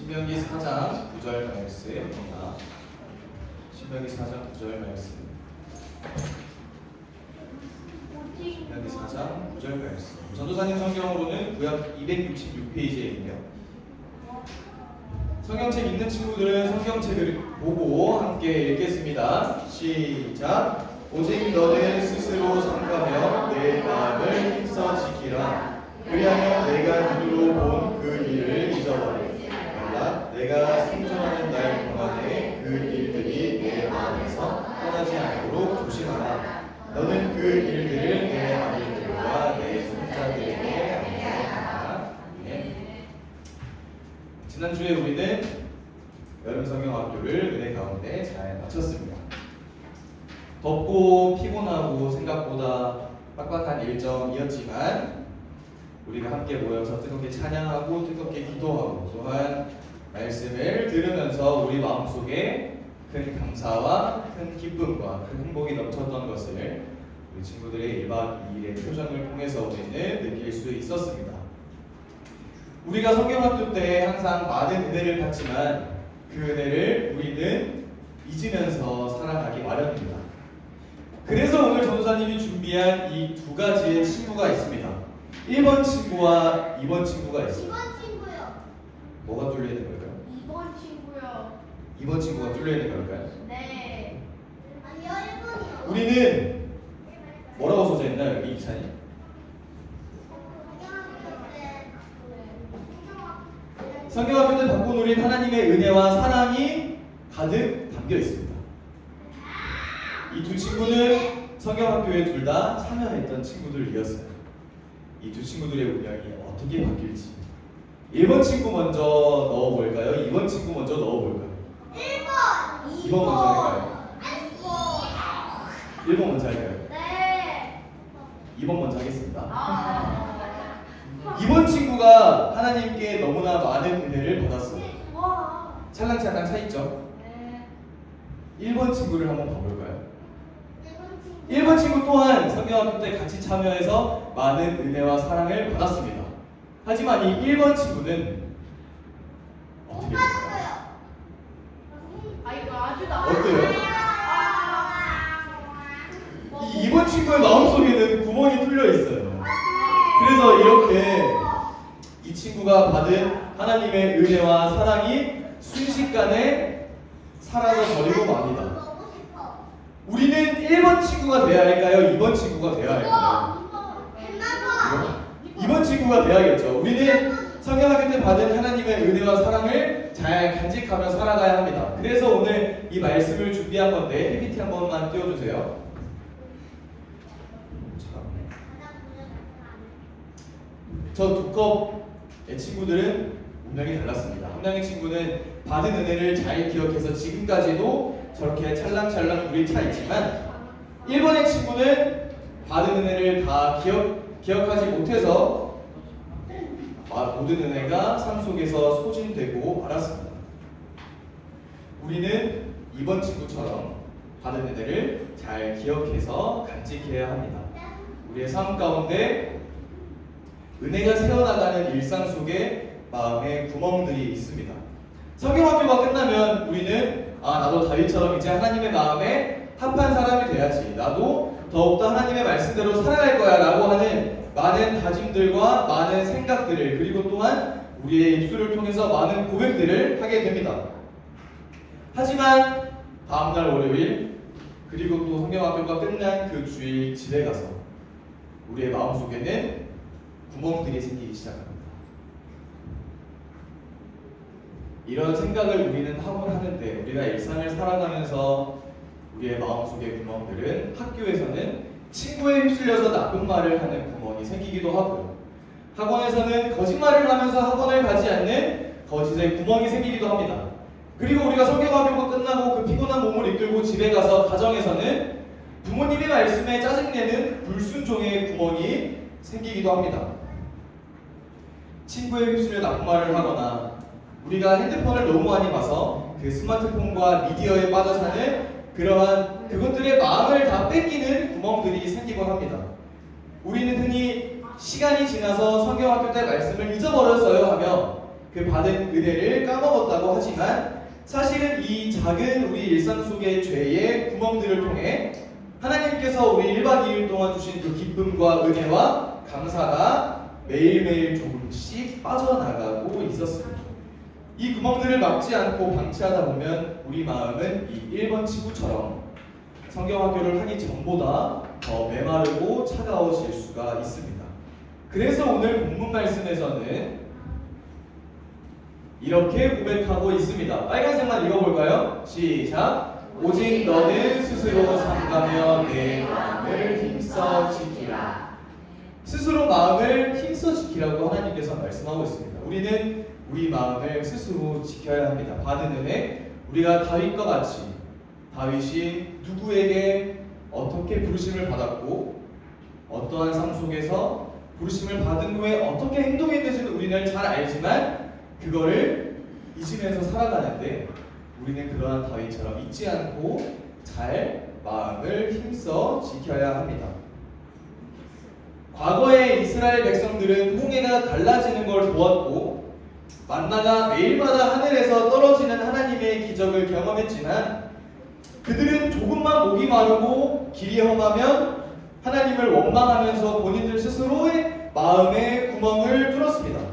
신명기 4장 9절 말씀입니다. 신명기 4장 9절 말씀. 신명기 4장 9절 말씀. 전도사님 성경으로는 구약 266페이지에 있네요. 성경책 읽는 친구들은 성경책을 보고 함께 읽겠습니다. 시작. 오직 너는 스스로 삼가며 내 마음을 힘써 지키라. 그리하면 내가 눈으로 본 그 일을 잊어버리지 말라. 내가 생존하는 날 동안에 그 일들이 내 마음에서 떠나지 않도록 조심하라. 너는 그 일들을 내 아들들과 내 손자들에게 알려하라. 지난주에 우리는 여름 성경학교를 은혜 가운데 잘 마쳤습니다. 덥고 피곤하고 생각보다 빡빡한 일정이었지만 우리가 함께 모여서 뜨겁게 찬양하고 뜨겁게 기도하고 또한 말씀을 들으면서 우리 마음속에 큰 감사와 큰 기쁨과 큰 행복이 넘쳤던 것을 우리 친구들의 1박 2일의 표정을 통해서 우리는 느낄 수 있었습니다. 우리가 성경학교 때 항상 많은 은혜를 받지만 그 은혜를 우리는 잊으면서 살아가기 마련입니다. 그래서 오늘 전도사님이 준비한 이 두 가지의 친구가 있습니다. 1번 친구와 2번 친구가 있어요. 2번 친구요. 뭐가 뚫려 있는 걸까요? 2번 친구요. 2번 친구가 뚫려 있는 걸까요? 네. 아니요, 1번이요. 우리는 뭐라고 써져 있나요, 여기 이찬이? 성경학교 때 받고 누린 하나님의 은혜와 사랑이 가득 담겨 있습니다. 이 두 친구는 성경학교에 둘 다 참여했던 친구들이었어요. 이 두 친구들의 운명이 어떻게 바뀔지 1번 친구 먼저 넣어볼까요? 2번 친구 먼저 넣어볼까요? 1번. 2번 먼저 할까요? 1번 먼저 할까요? 네. 2번 먼저 하겠습니다. 아. 2번 친구가 하나님께 너무나 많은 은혜를 받았어요. 와. 찰랑찰랑 차있죠? 네. 1번 친구를 한번 봐볼까요? 1번 친구. 1번 친구 또한 성경학교 때 같이 참여해서 많은 은혜와 사랑을 받았습니다. 하지만 이 1번 친구는 어떻게 될까요? 받았어요. 아, 이거 아주다. 어때요? 이 2번 친구의 마음속에는 구멍이 뚫려 있어요. 그래서 이렇게 이 친구가 받은 하나님의 은혜와 사랑이 순식간에 사라져 버리고 맙니다. 너무 싶어. 우리는 1번 친구가 돼야 할까요? 2번 친구가 돼야 할까요? 2번 친구가 돼야겠죠. 우리는 성경학교 때 받은 하나님의 은혜와 사랑을 잘 간직하며 살아가야 합니다. 그래서 오늘 이 말씀을 준비한 건데 PPT 한 번만 띄워주세요. 저 두 컵의 친구들은 운명이 달랐습니다. 한 명의 친구는 받은 은혜를 잘 기억해서 지금까지도 저렇게 찰랑찰랑 불이 차 있지만 1번의 친구는 받은 은혜를 다 기억하지 못해서 모든 은혜가 삶 속에서 소진되고 말았습니다. 우리는 2번 친구처럼 받은 은혜를 잘 기억해서 간직해야 합니다. 우리의 삶 가운데 은혜가 새어나가는 일상 속에 마음의 구멍들이 있습니다. 성경학교가 끝나면 우리는 나도 다윗처럼 이제 하나님의 마음에 합한 사람이 돼야지, 나도 더욱더 하나님의 말씀대로 살아갈 거야 라고 하는 많은 다짐들과 많은 생각들을, 그리고 또한 우리의 입술을 통해서 많은 고백들을 하게 됩니다. 하지만 다음날 월요일, 그리고 또 성경학교가 끝난 그 주일 집에 가서 우리의 마음속에는 구멍들이 생기기 시작합니다. 이런 생각을 우리는 하곤 하는데 우리가 일상을 살아가면서 우리의 마음속의 구멍들은 학교에서는 친구에 휩쓸려서 나쁜 말을 하는 구멍이 생기기도 하고요. 학원에서는 거짓말을 하면서 학원을 가지 않는 거짓의 구멍이 생기기도 합니다. 그리고 우리가 성경학교가 끝나고 그 피곤한 몸을 이끌고 집에 가서 가정에서는 부모님의 말씀에 짜증내는 불순종의 구멍이 생기기도 합니다. 친구에 휩쓸려 나쁜 말을 하거나 우리가 핸드폰을 너무 많이 봐서 그 스마트폰과 미디어에 빠져 사는 그러한 그것들의 마음을 다 뺏기는 구멍들이 생기곤 합니다. 우리는 흔히 시간이 지나서 성경학교 때 말씀을 잊어버렸어요 하며 그 받은 은혜를 까먹었다고 하지만 사실은 이 작은 우리 일상 속의 죄의 구멍들을 통해 하나님께서 우리 1박 2일 동안 주신 그 기쁨과 은혜와 감사가 매일매일 조금씩 빠져나가고 있었습니다. 이 구멍들을 막지 않고 방치하다 보면 우리 마음은 이 1번 친구처럼 성경학교를 하기 전보다 더 메마르고 차가워질 수가 있습니다. 그래서 오늘 본문 말씀에서는 이렇게 고백하고 있습니다. 빨간색만 읽어볼까요? 시작! 오직 너는 스스로 삼가며 내 마음을 힘써 지키라. 스스로 마음을 힘써 지키라고 하나님께서 말씀하고 있습니다. 우리는 우리 마음을 스스로 지켜야 합니다. 받은 은혜, 우리가 다윗과 같이 다윗이 누구에게 어떻게 부르심을 받았고 어떠한 삶 속에서 부르심을 받은 후에 어떻게 행동했는지는 우리는 잘 알지만 그거를 잊으면서 살아가는데 우리는 그러한 다윗처럼 잊지 않고 잘 마음을 힘써 지켜야 합니다. 과거에 이스라엘 백성들은 홍해가 갈라지는 걸 보았고 만나가 매일마다 하늘에서 떨어지는 하나님의 기적을 경험했지만 그들은 조금만 목이 마르고 길이 험하면 하나님을 원망하면서 본인들 스스로의 마음의 구멍을 뚫었습니다.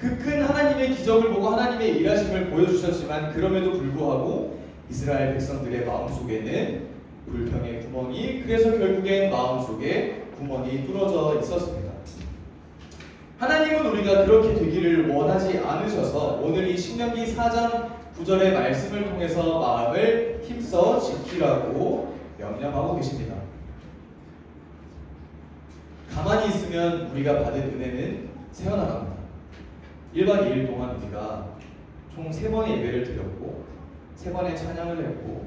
그 큰 하나님의 기적을 보고 하나님의 일하심을 보여주셨지만 그럼에도 불구하고 이스라엘 백성들의 마음속에는 불평의 구멍이, 그래서 결국엔 마음속에 구멍이 뚫어져 있었습니다. 하나님은 우리가 그렇게 되기를 원하지 않으셔서 오늘 이 신명기 4장 9절의 말씀을 통해서 마음을 힘써 지키라고 명령하고 계십니다. 가만히 있으면 우리가 받은 은혜는 새어나갑니다. 1박 2일 동안 우리가 총 3번의 예배를 드렸고 3번의 찬양을 했고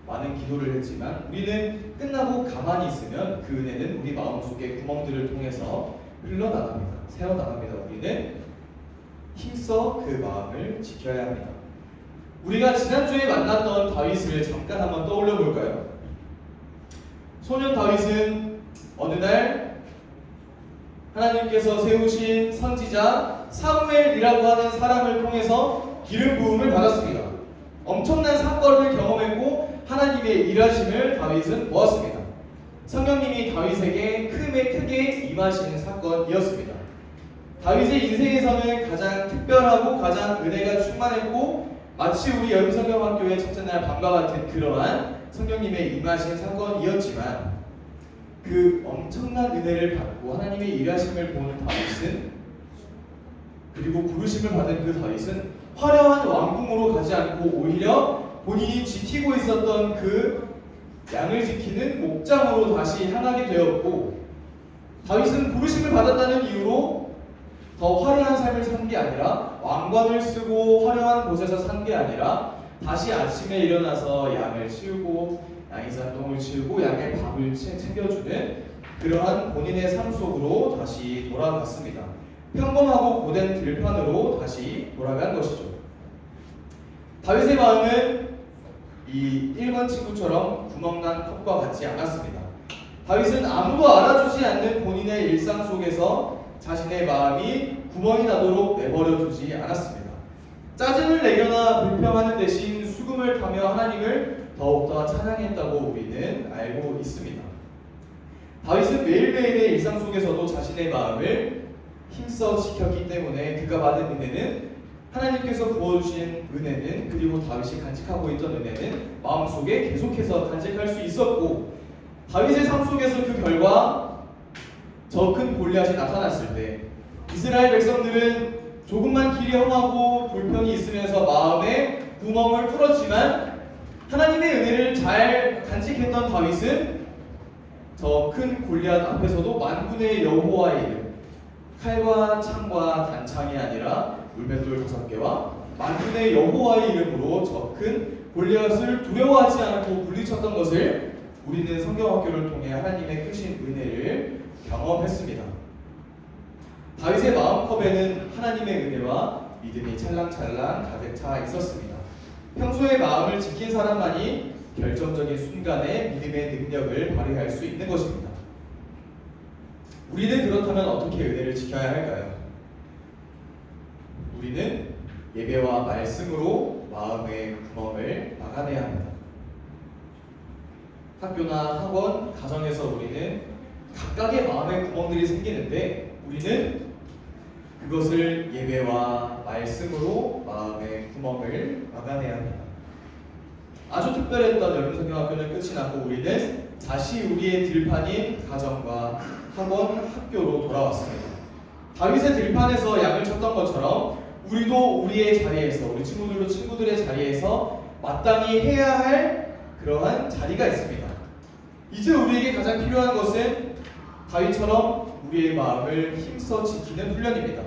많은 기도를 했지만 우리는 끝나고 가만히 있으면 그 은혜는 우리 마음속의 구멍들을 통해서 흘러나갑니다. 새어나갑니다. 우리는 힘써 그 마음을 지켜야 합니다. 우리가 지난주에 만났던 다윗을 잠깐 한번 떠올려 볼까요? 소년 다윗은 어느 날 하나님께서 세우신 선지자 사무엘이라고 하는 사람을 통해서 기름 부음을 받았습니다. 엄청난 사건을 경험했고 하나님의 일하심을 다윗은 보았습니다. 성령님이 다윗에게 크게 임하시는 사건이었습니다. 다윗의 인생에서는 가장 특별하고 가장 은혜가 충만했고 마치 우리 여름성경학교의 첫째 날 밤과 같은 그러한 성령님의 임하신 사건이었지만 그 엄청난 은혜를 받고 하나님의 일하심을 보는 다윗은, 그리고 부르심을 받은 그 다윗은 화려한 왕궁으로 가지 않고 오히려 본인이 지키고 있었던 그 양을 지키는 목장으로 다시 향하게 되었고, 다윗은 부르심을 받았다는 이유로 더 화려한 삶을 산 게 아니라 왕관을 쓰고 화려한 곳에서 산 게 아니라 다시 아침에 일어나서 양을 치우고 양이산 똥을 치우고 양의 밥을 챙겨주는 그러한 본인의 삶 속으로 다시 돌아갔습니다. 평범하고 고된 들판으로 다시 돌아간 것이죠. 다윗의 마음은 이 1번 친구처럼 구멍난 컵과 같지 않았습니다. 다윗은 아무도 알아주지 않는 본인의 일상 속에서 자신의 마음이 구멍이 나도록 내버려 두지 않았습니다. 짜증을 내거나 불평하는 대신 수금을 타며 하나님을 더욱더 찬양했다고 우리는 알고 있습니다. 다윗은 매일매일의 일상 속에서도 자신의 마음을 힘써 지켰기 때문에 그가 받은 은혜는, 하나님께서 부어주신 은혜는, 그리고 다윗이 간직하고 있던 은혜는 마음속에 계속해서 간직할 수 있었고, 다윗의 삶 속에서 그 결과 저 큰 골리앗이 나타났을 때 이스라엘 백성들은 조금만 길이 험하고 불평이 있으면서 마음에 구멍을 뚫었지만 하나님의 은혜를 잘 간직했던 다윗은 저 큰 골리앗 앞에서도 만군의 여호와의 이름, 칼과 창과 단창이 아니라 물맷돌 5개와 만군의 여호와의 이름으로 저 큰 골리앗을 두려워하지 않고 물리쳤던 것을 우리는 성경학교를 통해 하나님의 크신 은혜를 경험했습니다. 다윗의 마음컵에는 하나님의 은혜와 믿음이 찰랑찰랑 가득 차 있었습니다. 평소에 마음을 지킨 사람만이 결정적인 순간에 믿음의 능력을 발휘할 수 있는 것입니다. 우리는 그렇다면 어떻게 은혜를 지켜야 할까요? 우리는 예배와 말씀으로 마음의 구멍을 막아내야 합니다. 학교나 학원, 가정에서 우리는 각각의 마음의 구멍들이 생기는데 우리는 그것을 예배와 말씀으로 마음의 구멍을 막아내야 합니다. 아주 특별했던 여름성경학교는 끝이 났고 우리는 다시 우리의 들판인 가정과 학원, 학교로 돌아왔습니다. 다윗의 들판에서 양을 쳤던 것처럼 우리도 우리의 자리에서, 우리 친구들도 친구들의 자리에서 마땅히 해야 할 그러한 자리가 있습니다. 이제 우리에게 가장 필요한 것은 다윗처럼 우리의 마음을 힘써 지키는 훈련입니다.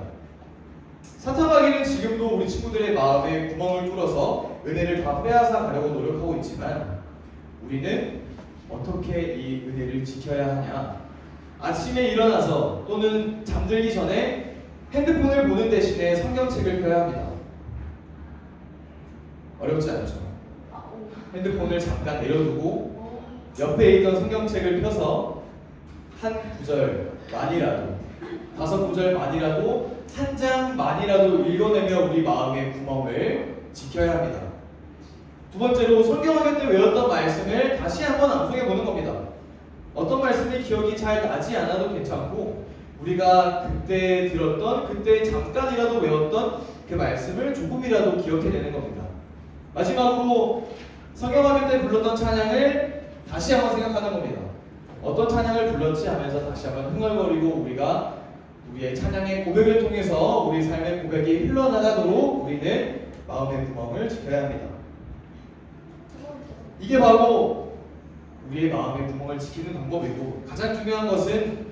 사탄마귀는 지금도 우리 친구들의 마음에 구멍을 뚫어서 은혜를 다 빼앗아 가려고 노력하고 있지만 우리는 어떻게 이 은혜를 지켜야 하냐? 아침에 일어나서 또는 잠들기 전에 핸드폰을 보는 대신에 성경책을 펴야 합니다. 어렵지 않죠? 핸드폰을 잠깐 내려두고 옆에 있던 성경책을 펴서 한 구절만이라도, 5구절만이라도, 한 장만이라도 읽어내며 우리 마음의 구멍을 지켜야 합니다. 두 번째로 성경학교 때 외웠던 말씀을 다시 한번 암송해 보는 겁니다. 어떤 말씀이 기억이 잘 나지 않아도 괜찮고 우리가 그때 들었던, 그때 잠깐이라도 외웠던 그 말씀을 조금이라도 기억해내는 겁니다. 마지막으로 성경학교 때 불렀던 찬양을 다시 한번 생각하는 겁니다. 어떤 찬양을 불렀지 하면서 다시 한번 흥얼거리고 우리가 우리의 찬양의 고백을 통해서 우리 삶의 고백이 흘러나가도록 우리는 마음의 구멍을 지켜야 합니다. 이게 바로 우리의 마음의 구멍을 지키는 방법이고 가장 중요한 것은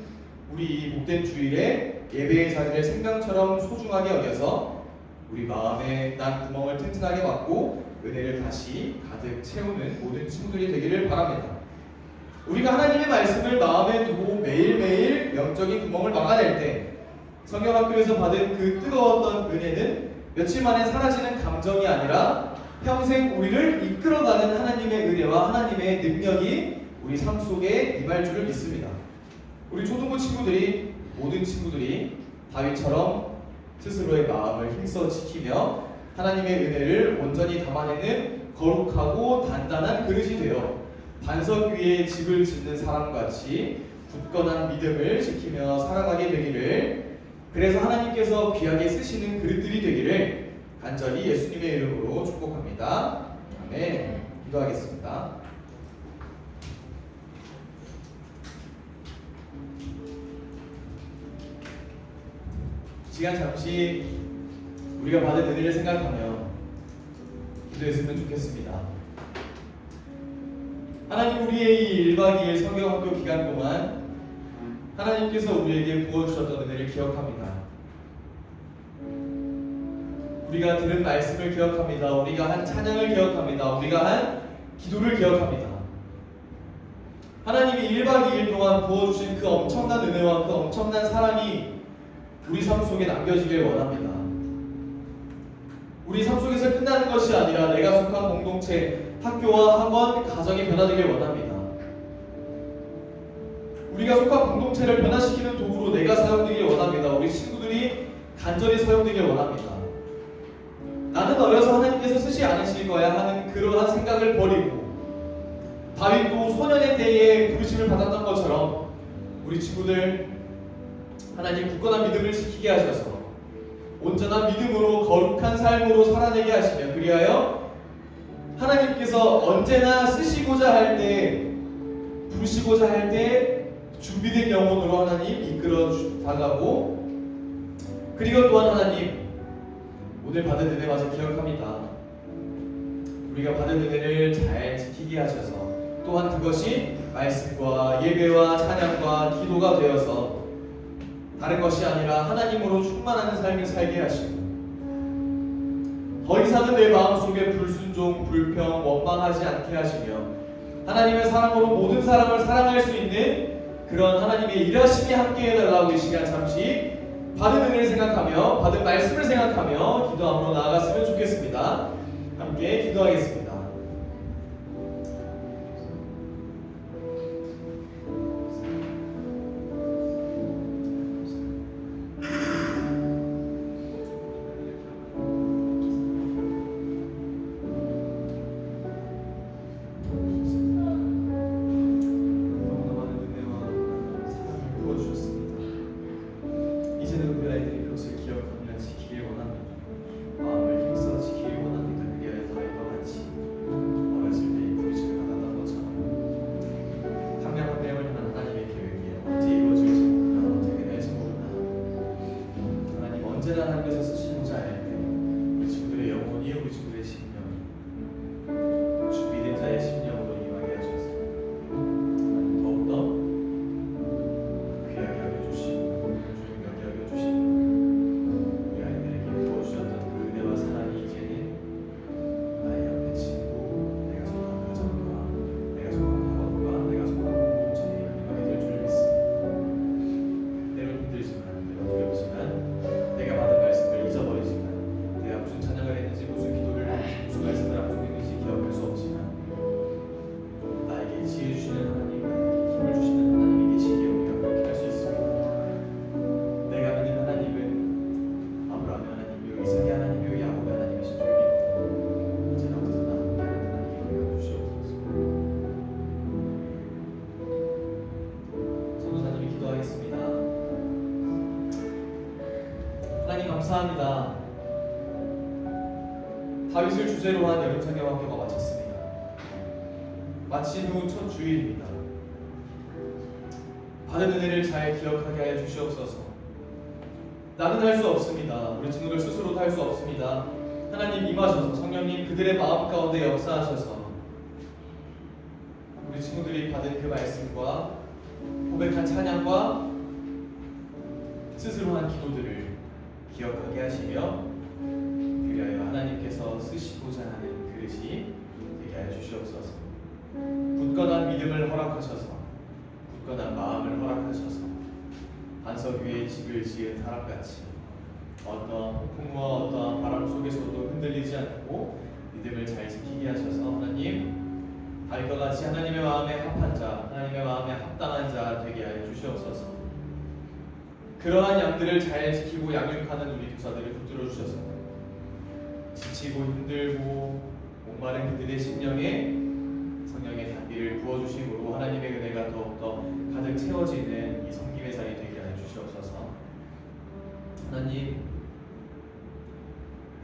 우리 이 복된 주일에 예배의 자리를 생명처럼 소중하게 여겨서 우리 마음에 난 구멍을 튼튼하게 막고 은혜를 다시 가득 채우는 모든 친구들이 되기를 바랍니다. 우리가 하나님의 말씀을 마음에 두고 매일매일 영적인 구멍을 막아낼 때 성경학교에서 받은 그 뜨거웠던 은혜는 며칠 만에 사라지는 감정이 아니라 평생 우리를 이끌어가는 하나님의 은혜와 하나님의 능력이 우리 삶 속에 임할 줄을 믿습니다. 우리 초등부 친구들이, 모든 친구들이 다윗처럼 스스로의 마음을 힘써 지키며 하나님의 은혜를 온전히 담아내는 거룩하고 단단한 그릇이 되어 반석 위에 집을 짓는 사람같이 굳건한 믿음을 지키며 살아가게 되기를, 그래서 하나님께서 귀하게 쓰시는 그릇들이 되기를 간절히 예수님의 이름으로 축복합니다. 아멘. 기도하겠습니다. 시간 잠시 우리가 받은 은혜를 생각하며 기도했으면 좋겠습니다. 하나님, 우리의 이 1박 2일 성경학교 기간 동안 하나님께서 우리에게 부어주셨던 은혜를 기억합니다. 우리가 들은 말씀을 기억합니다. 우리가 한 찬양을 기억합니다. 우리가 한 기도를 기억합니다. 하나님이 1박 2일 동안 부어주신 그 엄청난 은혜와 그 엄청난 사랑이 우리 삶 속에 남겨지길 원합니다. 우리 삶 속에서 끝나는 것이 아니라 내가 속한 공동체, 학교와 학원, 가정이 변화되길 원합니다. 우리가 속한 공동체를 변화시키는 도구로 내가 사용되길 원합니다. 우리 친구들이 간절히 사용되길 원합니다. 나는 어려서 하나님께서 쓰지 않으실 거야 하는 그러한 생각을 버리고 다윗도 소년의 때에 부르심을 받았던 것처럼 우리 친구들 하나님 굳건한 믿음을 지키게 하셔서 온전한 믿음으로 거룩한 삶으로 살아내게 하시며 그리하여 하나님께서 언제나 쓰시고자 할 때, 부르시고자 할 때 준비된 영혼으로 하나님 이끌어 나가고, 그리고 또한 하나님 오늘 받은 은혜마저 기억합니다. 우리가 받은 은혜를 잘 지키게 하셔서 또한 그것이 말씀과 예배와 찬양과 기도가 되어서 다른 것이 아니라 하나님으로 충만하는 삶을 살게 하시고 더 이상은 내 마음속에 불순종, 불평, 원망하지 않게 하시며 하나님의 사랑으로 모든 사람을 사랑할 수 있는 그런 하나님의 일하심이 함께 해달라고 이 시간 잠시 받은 은혜를 생각하며 받은 말씀을 생각하며 기도함으로 나아갔으면 좋겠습니다. 함께 기도하겠습니다. 감사합니다. 다윗을 주제로 한 여름 성경학교가 마쳤습니다. 마친 후 첫 주일입니다. 받은 은혜를 잘 기억하게 하여 주시옵소서. 나는 할 수 없습니다. 우리 친구들 스스로도 할 수 없습니다. 하나님 임하셔서 성령님 그들의 마음 가운데 역사하셔서 우리 친구들이 받은 그 말씀과 고백한 찬양과 스스로 한 기도들을 기억하게 하시며 그리하여 하나님께서 쓰시고자 하는 그릇이 되게 하여 주시옵소서. 굳건한 믿음을 허락하셔서 굳건한 마음을 허락하셔서 반석 위에 집을 지은 사람같이 어떠한 폭풍과 어떠한 바람 속에서도 흔들리지 않고 믿음을 잘 지키게 하셔서 하나님 다윗과 같이 하나님의 마음에 합한 자, 하나님의 마음에 합당한 자 되게 하여 주시옵소서. 그러한 양들을 잘 지키고 양육하는 우리 교사들을 붙들어 주셔서 지치고 힘들고 목마른 그들의 심령에 성령의 단비를 부어주심으로 하나님의 은혜가 더욱더 가득 채워지는 이 섬김의 자리 되게 하여 주시옵소서. 하나님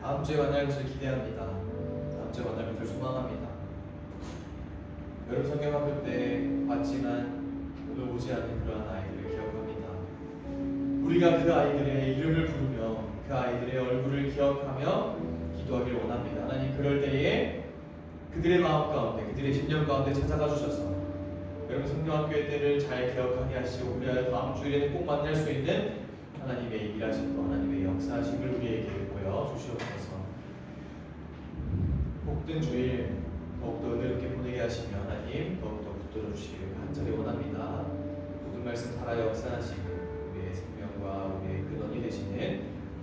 다음 주에 만날 것을 기대합니다. 다음 주에 만날 것을 소망합니다. 여름 성경학교 때 봤지만 오늘 오지 않는 그러한 아이들을 기억합니다. 우리가 그 아이들의 이름을 부르며 그 아이들의 얼굴을 기억하며 기도하길 원합니다. 하나님 그럴 때에 그들의 마음 가운데 그들의 심령 가운데 찾아가 주셔서 여러분 성경학교의 때를 잘 기억하게 하시고 우리가 다음 주일에는 꼭 만날 수 있는 하나님의 일하심과 하나님의 역사하심을 우리에게 보여주시옵소서. 복된 주일 더욱더 은혜롭게 보내게 하시며 하나님 더욱더 붙들어 주시기를 간절히 원합니다. 모든 말씀 살아 역사하시고 우리의 생명과 우리의 근원이 되시는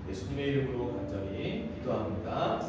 예수님의 이름으로 간절히 기도합니다.